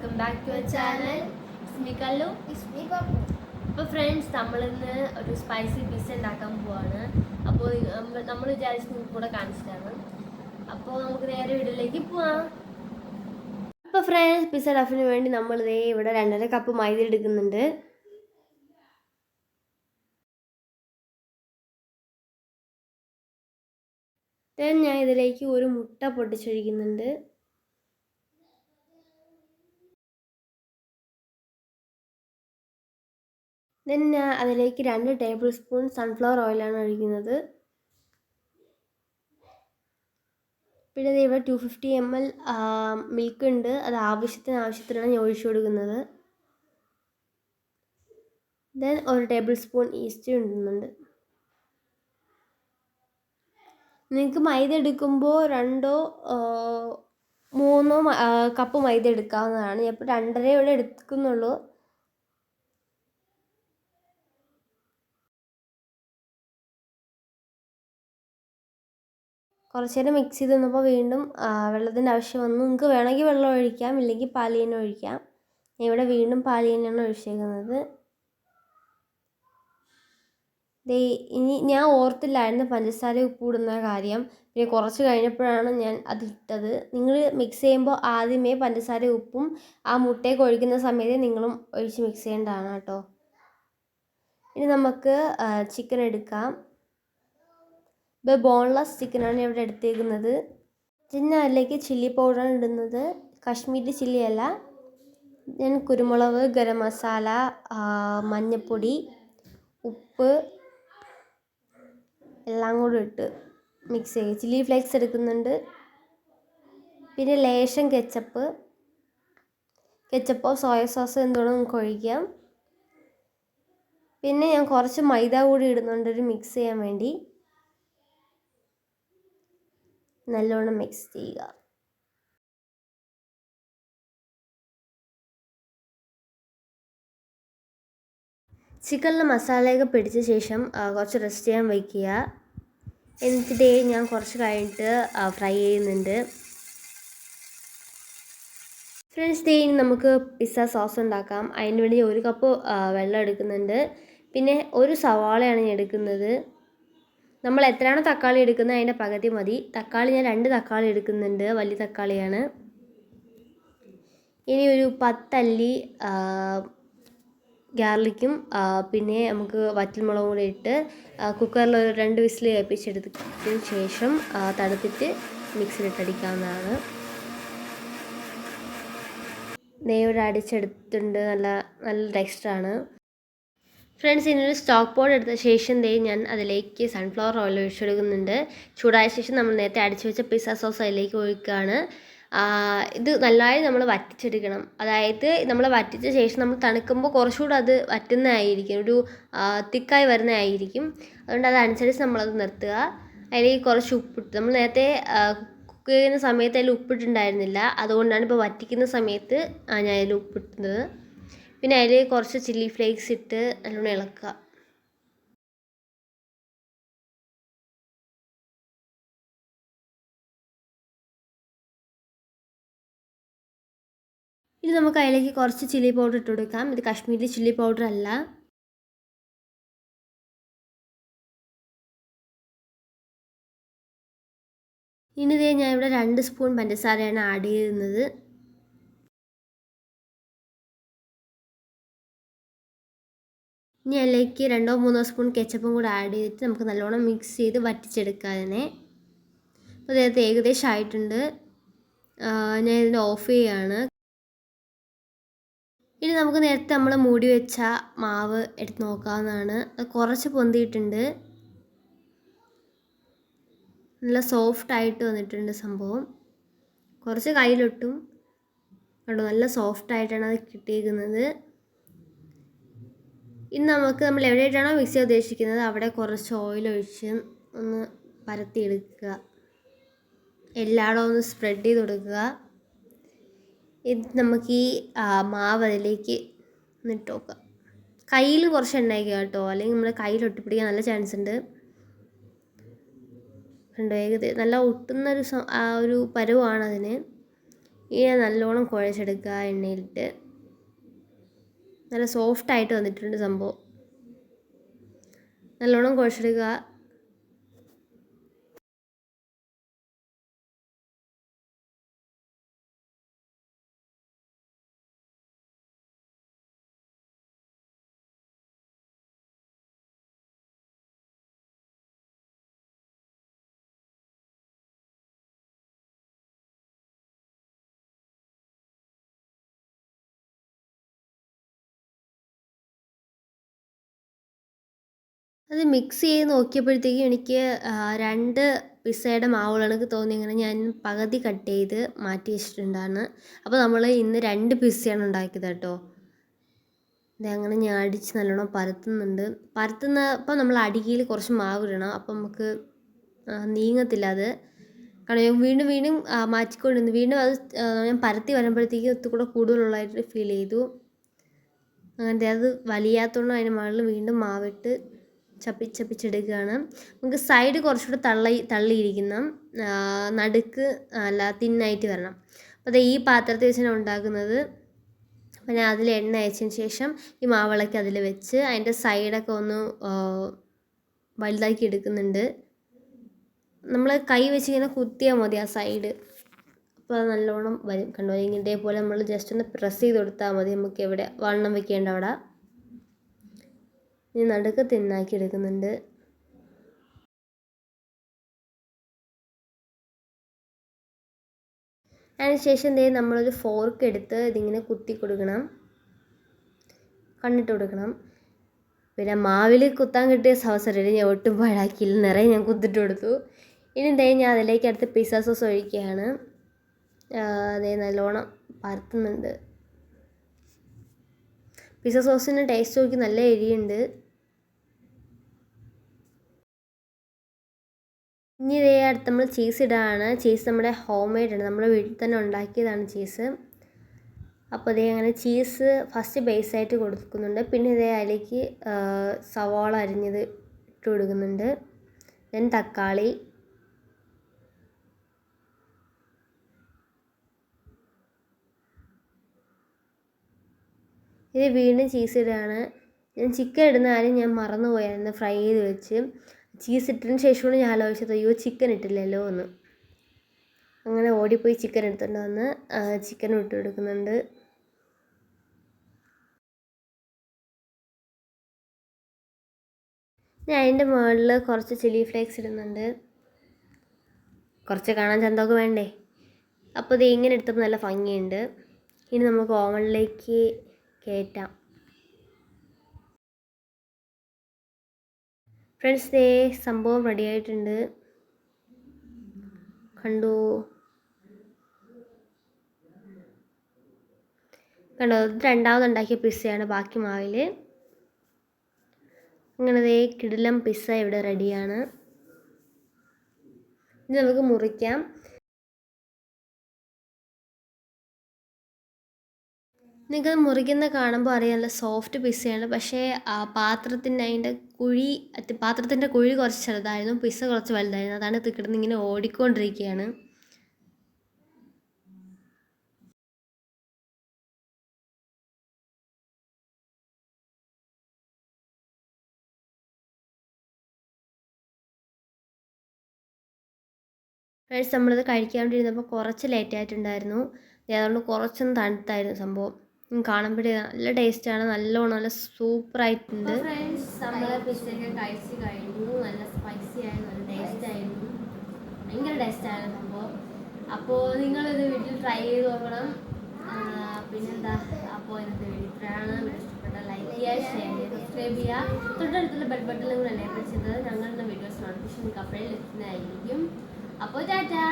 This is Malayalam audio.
Welcome back to our channel. സ്മികല്ലു. അപ്പോൾ ഫ്രണ്ട്സ്, നമ്മളിന്ന് ഒരു സ്പൈസി പിസ്സ ഉണ്ടാക്കാൻ പോവാണ്. അപ്പോൾ നമ്മൾ വിചാരിച്ച് നിങ്ങൾക്ക് കൂടെ കാണിച്ചിട്ടാണ്. അപ്പോൾ നമുക്ക് നേരെ വീട്ടിലേക്ക് പോവാം. അപ്പോൾ ഫ്രണ്ട്സ്, പിസ്സ ഡഫിന് വേണ്ടി നമ്മൾ ഇവിടെ 2.5 കപ്പ് മൈദ എടുക്കുന്നുണ്ട്. ഞാൻ ഇതിലേക്ക് ഒരു മുട്ട പൊട്ടിച്ചൊഴിക്കുന്നുണ്ട്. ഞാൻ അതിലേക്ക് 2 ടേബിൾ സ്പൂൺ സൺഫ്ലവർ ഓയിലാണ് ഒഴിക്കുന്നത്. പിന്നെ ഇവിടെ 250 ml മിൽക്ക് ഉണ്ട്. അത് ആവശ്യത്തിനാണ് ഞാൻ ഒഴിച്ചു കൊടുക്കുന്നത്. ഒരു ടേബിൾ സ്പൂൺ ഈസ്റ്റ് ഇടുന്നുണ്ട്. നിങ്ങൾക്ക് മൈദ എടുക്കുമ്പോൾ 2 3 കപ്പ് മൈദ എടുക്കാവുന്നതാണ്. ഞാൻ ഇപ്പോൾ 2.5 ഇവിടെ എടുക്കുന്നുള്ളൂ. കുറച്ച് നേരം മിക്സ് ചെയ്ത് വന്നപ്പോൾ വീണ്ടും വെള്ളത്തിൻ്റെ ആവശ്യം വന്നു. നിങ്ങൾക്ക് വേണമെങ്കിൽ വെള്ളം ഒഴിക്കാം, ഇല്ലെങ്കിൽ പാൽ തന്നെ ഒഴിക്കാം. ഞാൻ ഇവിടെ വീണ്ടും പാൽ തന്നെയാണ് ഒഴിച്ചേക്കുന്നത്. ഇനി ഞാൻ ഓർത്തില്ലായിരുന്നു പഞ്ചസാര ഉപ്പ് ഇടുന്ന കാര്യം. പിന്നെ കുറച്ച് കഴിഞ്ഞപ്പോഴാണ് ഞാൻ അതിട്ടത്. നിങ്ങൾ മിക്സ് ചെയ്യുമ്പോൾ ആദ്യമേ പഞ്ചസാര ഉപ്പും ആ മുട്ടയൊക്കെ ഒഴിക്കുന്ന സമയത്ത് നിങ്ങളും ഒഴിച്ച് മിക്സ് ചെയ്യേണ്ടതാണ് കേട്ടോ. ഇനി നമുക്ക് ചിക്കൻ എടുക്കാം. ഇപ്പോൾ ബോൺലെസ് ചിക്കനാണ് ഇവിടെ എടുത്തേക്കുന്നത്. പിന്നെ അതിലേക്ക് ചില്ലി പൗഡറാണ് ഇടുന്നത്. കാശ്മീരി ചില്ലി അല്ല. ഞാൻ കുരുമുളക്, ഗരം മസാല, മഞ്ഞൾപ്പൊടി, ഉപ്പ് എല്ലാം കൂടി ഇട്ട് മിക്സ് ചെയ്യും. ചില്ലി ഫ്ലേക്സ് എടുക്കുന്നുണ്ട്. പിന്നെ ലേശം കെച്ചപ്പോ സോയ സോസ് എന്തുകൊണ്ടോ നമുക്ക് ഒഴിക്കാം. പിന്നെ ഞാൻ കുറച്ച് മൈദ കൂടി ഇടുന്നുണ്ട് ഒരു മിക്സ് ചെയ്യാൻ വേണ്ടി. നല്ലോണം മിക്സ് ചെയ്യുക. ചിക്കനിൽ മസാലയൊക്കെ പിടിച്ച ശേഷം കുറച്ച് റെസ്റ്റ് ചെയ്യാൻ വയ്ക്കുക. എന്നിട്ട് ഞാൻ കുറച്ച് കഴിഞ്ഞിട്ട് ഫ്രൈ ചെയ്യുന്നുണ്ട്. ഫ്രണ്ട്സ്, നമുക്ക് പിസ്സ സോസ് ഉണ്ടാക്കാം. അതിന് വേണ്ടി 1 കപ്പ് വെള്ളം എടുക്കുന്നുണ്ട്. പിന്നെ ഒരു സവാളയാണ് ഞാൻ എടുക്കുന്നത്. നമ്മൾ എത്രയാണോ തക്കാളി എടുക്കുന്നത് അതിൻ്റെ പകുതി മതി. തക്കാളി ഞാൻ 2 തക്കാളി എടുക്കുന്നുണ്ട്. വലിയ തക്കാളിയാണ്. ഇനി ഒരു 10 അല്ലി ഗാർലിക്കും പിന്നെ നമുക്ക് വറ്റൽമുളകും കൂടി ഇട്ട് കുക്കറിൽ ഒരു 2 വിസിൽ കേൾപ്പിച്ചെടുത്തതിന് ശേഷം തണുത്തിട്ട് മിക്സിയിലിട്ടടിക്കാവുന്നതാണ്. ഇവിടെ അടിച്ചെടുത്തിട്ടുണ്ട്. നല്ല ടെക്സ്റ്റാണ്. ഫ്രണ്ട്സ്, ഇതിനൊരു സ്റ്റോക്ക് പോട്ട് എടുത്ത ശേഷം ഞാൻ അതിലേക്ക് സൺഫ്ലവർ ഓയിൽ ഒഴിച്ചെടുക്കുന്നുണ്ട്. ചൂടായ ശേഷം നമ്മൾ നേരത്തെ അടിച്ചു വെച്ച പിസ്സ സോസ് അതിലേക്ക് ഒഴിക്കുകയാണ്. ഇത് നല്ലതായി നമ്മൾ വറ്റിച്ചെടുക്കണം. അതായത് നമ്മൾ വറ്റിച്ച ശേഷം നമ്മൾ തണുക്കുമ്പോൾ കുറച്ചുകൂടെ അത് വറ്റുന്നതായിരിക്കും, ഒരു തിക്കായി വരുന്നതായിരിക്കും. അതുകൊണ്ട് അതനുസരിച്ച് നമ്മളത് നിർത്തുക. അതിലേക്ക് കുറച്ച് ഉപ്പിട്ട്, നമ്മൾ നേരത്തെ കുക്ക് ചെയ്യുന്ന സമയത്ത് അതിൽ ഉപ്പിട്ടുണ്ടായിരുന്നില്ല. അതുകൊണ്ടാണ് ഇപ്പോൾ വറ്റിക്കുന്ന സമയത്ത് ഞാൻ അതിൽ ഉപ്പിട്ടത്. പിന്നെ അതിൽ കുറച്ച് ചില്ലി ഫ്ലേക്സ് ഇട്ട് നല്ലോണം ഇളക്കുക. ഇനി നമുക്ക് അതിലേക്ക് കുറച്ച് ചില്ലി പൗഡർ ഇട്ട് കൊടുക്കാം. ഇത് കാശ്മീരി ചില്ലി പൗഡർ അല്ല. ഇനി ഞാൻ ഇവിടെ 2 സ്പൂൺ പഞ്ചസാരയാണ് ആഡ് ചെയ്യുന്നത്. ഇനി അതിലേക്ക് 2-3 സ്പൂൺ കെച്ചപ്പും കൂടെ ആഡ് ചെയ്തിട്ട് നമുക്ക് നല്ലോണം മിക്സ് ചെയ്ത് വറ്റിച്ചെടുക്കുക അതിനെ. അപ്പോൾ നേരത്തെ ഏകദേശം ആയിട്ടുണ്ട്. ഞാൻ ഇതിനെ ഓഫ് ചെയ്യുകയാണ്. ഇനി നമുക്ക് നേരത്തെ നമ്മൾ മൂടി വെച്ച മാവ് എടുത്ത് നോക്കാവുന്നതാണ്. അത് കുറച്ച് പൊന്തിയിട്ടുണ്ട്. നല്ല സോഫ്റ്റായിട്ട് വന്നിട്ടുണ്ട് സംഭവം. കുറച്ച് കയ്യിലൊട്ടും കണ്ടോ, നല്ല സോഫ്റ്റായിട്ടാണ് അത് കിട്ടിയിരിക്കുന്നത്. ഇനി നമ്മൾ എവിടെയായിട്ടാണോ മിക്സ് ചെയ്യാൻ ഉദ്ദേശിക്കുന്നത് അവിടെ കുറച്ച് ഓയിൽ ഒഴിച്ച് ഒന്ന് പരത്തിയെടുക്കുക. എല്ലായിടവും ഒന്ന് സ്പ്രെഡ് ചെയ്ത് കൊടുക്കുക. ഇത് നമുക്ക് ഈ മാവ് അതിലേക്ക് ഇട്ട് നോക്കാം. കയ്യിൽ കുറച്ച് എണ്ണ വയ്ക്കുക കേട്ടോ, അല്ലെങ്കിൽ നമ്മുടെ കയ്യിൽ ഒട്ടിപ്പിടിക്കാൻ നല്ല ചാൻസ് ഉണ്ട്. കണ്ടോ, ഏകദേശം നല്ല ഒട്ടുന്നൊരു ഒരു പരുവാണ് അതിന്. ഇങ്ങനെ നല്ലോണം കുഴച്ചെടുക്കുക എണ്ണയിലിട്ട്. നല്ല സോഫ്റ്റായിട്ട് വന്നിട്ടുണ്ട് സംഭവം. നല്ലോണം കുഴച്ചെടുക്കുക. അത് മിക്സ് ചെയ്ത് നോക്കിയപ്പോഴത്തേക്കും എനിക്ക് 2 പിസ്സയുടെ മാവുകളാണ് എനിക്ക് തോന്നി. അങ്ങനെ ഞാൻ പകുതി കട്ട് ചെയ്ത് മാറ്റി വെച്ചിട്ടുണ്ടായിരുന്നു. അപ്പോൾ നമ്മൾ ഇന്ന് 2 പിസ്സയാണ് ഉണ്ടാക്കിയത് കേട്ടോ. അങ്ങനെ ഞാൻ അടിച്ച് നല്ലോണം പരത്തുന്നുണ്ട്. പരത്തുന്നപ്പോൾ നമ്മൾ അടിയിൽ കുറച്ച് മാവ് ഇടണം. അപ്പം നമുക്ക് നീങ്ങത്തില്ല അത്. കാരണം ഞാൻ വീണ്ടും വീണ്ടും മാറ്റിക്കൊണ്ടിരുന്നു. വീണ്ടും അത് ഞാൻ പരത്തി വരുമ്പോഴത്തേക്കും ഒത്തുകൂടെ കൂടുതലുള്ളതായിട്ട് ഫീൽ ചെയ്തു. അങ്ങനത്തെ അത് വലിയാത്തതുകൊണ്ട് അതിന് മുകളിൽ വീണ്ടും മാവിട്ട് ചപ്പിച്ചെടുക്കുകയാണ്. നമുക്ക് സൈഡ് കുറച്ചുകൂടെ തള്ളിയിരിക്കുന്ന നടുക്ക് അല്ല തിന്നായിട്ട് വരണം. അപ്പോൾ ഈ പാത്രത്തിൽ വെച്ചാണ് ഉണ്ടാക്കുന്നത്. അപ്പോൾ ഞാൻ അതിൽ എണ്ണ അയച്ചതിന് ശേഷം ഈ മാവിളക്കി അതിൽ വെച്ച് അതിൻ്റെ സൈഡൊക്കെ ഒന്ന് വലുതാക്കി എടുക്കുന്നുണ്ട്. നമ്മൾ കൈ വെച്ച് ഇങ്ങനെ കുത്തിയാൽ മതി ആ സൈഡ്. അപ്പോൾ അത് നല്ലോണം വരും. കണ്ടോ, ഇതേപോലെ നമ്മൾ ജസ്റ്റ് ഒന്ന് പ്രസ് ചെയ്ത് കൊടുത്താൽ മതി. നമുക്ക് എവിടെ വണ്ണം വെക്കേണ്ട അവിടെ ഇനി നടുക്ക് തിന്നാക്കി എടുക്കുന്നുണ്ട്. അതിനുശേഷം നമ്മളൊരു ഫോർക്ക് എടുത്ത് ഇതിങ്ങനെ കുത്തി കൊടുക്കണം, കണ്ണിട്ട് കൊടുക്കണം. പിന്നെ മാവിൽ കുത്താൻ കിട്ടിയ അവസരം ഞാൻ ഒട്ടും പാഴാക്കിയില്ല, നിറയെ ഞാൻ കുത്തിട്ട് കൊടുത്തു. ഇനി ഞാൻ അതിലേക്ക് അടുത്ത് പിസ്സ സോസ് ഒഴിക്കുകയാണ്. നല്ലോണം പരത്തുന്നുണ്ട്. പിസ്സ സോസിന് ടേസ്റ്റ് നോക്കി നല്ല എരിയുണ്ട്. ഇനി അടുത്ത് നമ്മൾ ചീസ് ഇടാണ്. ചീസ് നമ്മുടെ ഹോം മെയ്ഡാണ്, നമ്മൾ വീട്ടിൽ തന്നെ ഉണ്ടാക്കിയതാണ് ചീസ്. അപ്പോൾ അങ്ങനെ ചീസ് ഫസ്റ്റ് ബേസായിട്ട് കൊടുക്കുന്നുണ്ട്. പിന്നെ അതിലേക്ക് സവാള അരിഞ്ഞത് ഇട്ട് കൊടുക്കുന്നുണ്ട്. ദെൻ തക്കാളി, ഇത് വീണ്ടും ചീസ് ഇടുകയാണ്. ഞാൻ ചിക്കൻ ഇടുന്ന കാര്യം ഞാൻ മറന്നുപോയായിരുന്നു, ഫ്രൈ ചെയ്ത് വെച്ച്. ചീസ് ഇട്ടതിന് ശേഷമാണ് ഞാൻ ആലോചിച്ചത് അയ്യോ ചിക്കൻ ഇട്ടില്ലല്ലോ എന്ന്. അങ്ങനെ ഓടിപ്പോയി ചിക്കൻ എടുത്തുകൊണ്ട് വന്ന് ചിക്കൻ ഇട്ട് കൊടുക്കുന്നുണ്ട്. ഞാൻ അതിൻ്റെ മുകളിൽ കുറച്ച് ചില്ലി ഫ്ലേക്സ് ഇടുന്നുണ്ട്. കുറച്ച് കാണാൻ ചന്തമൊക്കെ വേണ്ടേ. അപ്പോൾ ഇത് ഇങ്ങനെ എടുത്തപ്പോൾ നല്ല ഭംഗിയുണ്ട്. ഇനി നമുക്ക് ഓവനിലേക്ക് കയറ്റാം. ഫ്രണ്ട്സ്, സംഭവം റെഡി ആയിട്ടുണ്ട്. കണ്ടോ രണ്ടാമത് ഉണ്ടാക്കിയ പിസ്സയാണ് ബാക്കി മാവിൽ. അങ്ങനെ കിടിലം പിസ്സ ഇവിടെ റെഡിയാണ്. ഇനി നമുക്ക് മുറിക്കാം. നിങ്ങൾക്ക് മുറിക്കുന്ന കാണുമ്പോൾ അറിയാം നല്ല സോഫ്റ്റ് പിസ്സയാണ്. പക്ഷേ പാത്രത്തിൻ്റെ കുഴി കുറച്ച് ചെറുതായിരുന്നു, പിസ്സ കുറച്ച് വലുതായിരുന്നു. അതാണ് കിടന്ന് ഇങ്ങനെ ഓടിക്കൊണ്ടിരിക്കുകയാണ്. നമ്മളിത് കഴിക്കാൻ വേണ്ടി ഇരുന്നപ്പോൾ കുറച്ച് ലേറ്റ് ആയിട്ടുണ്ടായിരുന്നു. അതുകൊണ്ട് കുറച്ചൊന്നും തണുത്തായിരുന്നു സംഭവം. കാണുമ്പോഴേ നല്ല ടേസ്റ്റാണ്, നല്ലോണം നല്ല സൂപ്പറായിട്ടുണ്ട്. ഫ്രണ്ട്സ്, നമ്മൾ പിസ്സയൊക്കെ കഴിച്ച് കഴിഞ്ഞു. നല്ല സ്പൈസി ആയിരുന്നു, നല്ല ടേസ്റ്റായിരുന്നു, ഭയങ്കര ടേസ്റ്റായിരുന്നു സംഭവം. അപ്പോൾ നിങ്ങളിത് വീട്ടിൽ ട്രൈ ചെയ്ത് നോക്കണം. പിന്നെന്താ, അപ്പോൾ ഇന്നത്തെ വീഡിയോ ഇത്രയാണ്. ഇഷ്ടപ്പെട്ട ലൈക്ക് ചെയ്യുക, ഷെയർ ചെയ്യുക, സബ്സ്ക്രൈബ് ചെയ്യുക. തൊട്ടടുത്തുള്ള ബെൽ ബട്ടണിലും കൂടെ എനേബിൾ ചെയ്തത് ഞങ്ങളുടെ വീഡിയോസ് നോട്ടിഫിക്കേഷൻ നിങ്ങൾക്ക് അപ്പോഴേ ലഭിക്കുന്നതായിരിക്കും. അപ്പോൾ ടാറ്റാ.